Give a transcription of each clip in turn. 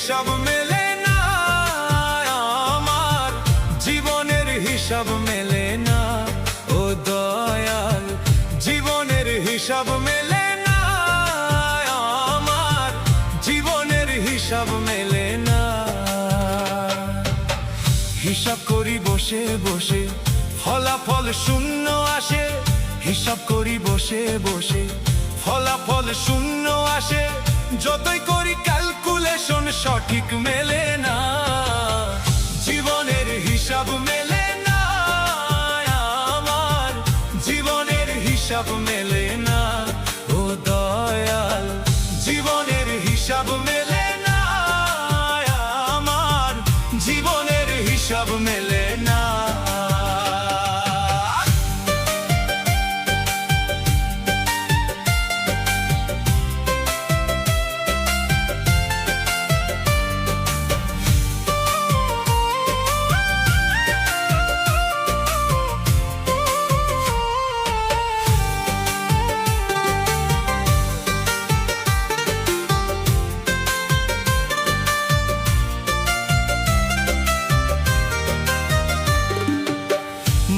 হিসাব মেলে না, আমার জীবনের হিসাব মেলে না। ও দয়াল, জীবনের হিসাব মেলে না, আমার জীবনের হিসাব মেলে না। হিসাব করি বসে বসে, ফলাফল শূন্য আসে। হিসাব করি বসে বসে, ফলাফল শূন্য আসে। যতই করি ক্যালকুলেশন সঠিক মেলে না, জীবনের হিসাব মেলে না, আমার জীবনের হিসাব মেলে না। ও দয়াল, জীবনের হিসাব মেলে না, আমার জীবনের হিসাব মেলে না।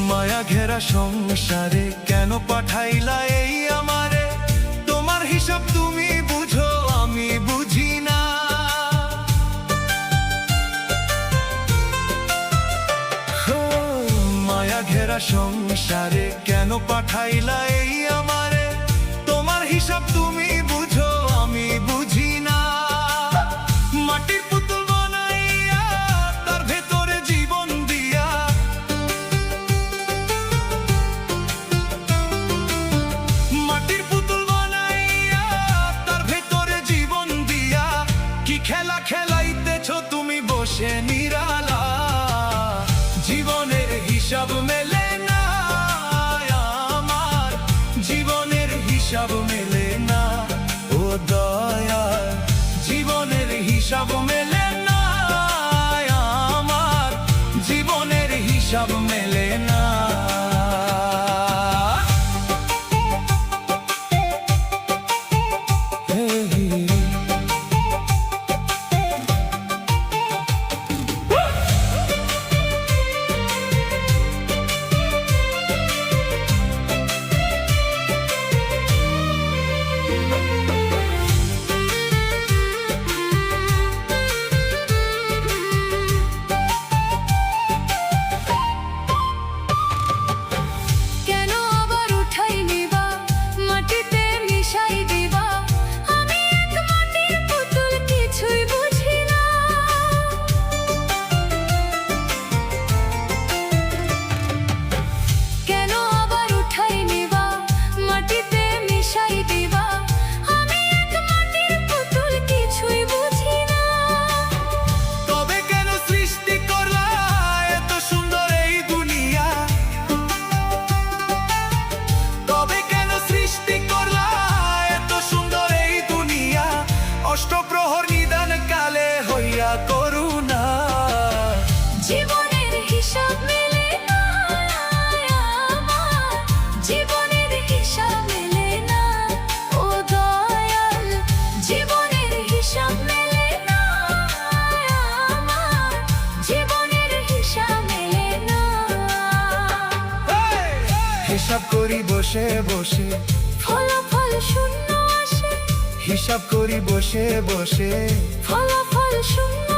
মায়া ঘেরা সংসারে কেন পাঠাইলা এই আমারে? তোমার হিসাব তুমি বুঝো, আমি বুঝি না। মায়া ঘেরা সংসারে কেন পাঠাইলা এই আমারে? তোমার হিসাব তুমি বুঝো, আমি বুঝি না। মাটির পুতুল বানাইয়া তার ভেতরে জীবন দিয়া, মাটির পুতুল বানাইয়া তার ভেতরে জীবন দিয়া, কি খেলা খেলাইতেছ তুমি বসে নিরালা? জীবনের হিসাব মেলে না, আমার জীবনের হিসাব মেলে না। ও দয়াল, জীবনের হিসাব মেলে না, আমার জীবনের হিসাব মেলে না। অষ্টপ্রহর নিদান কালে হইয়া করুণা, জীবনের হিসাব মেলে না, আমার জীবনের হিসাব মেলে না। ও দয়াল, জীবনের হিসাব মেলে না, আমার জীবনের হিসাব মেলে না। হিসাব করি বসে বসে, ফলাফল শূন্য আসে। হিসাব করি বসে বসে, ফলাফল শূন্য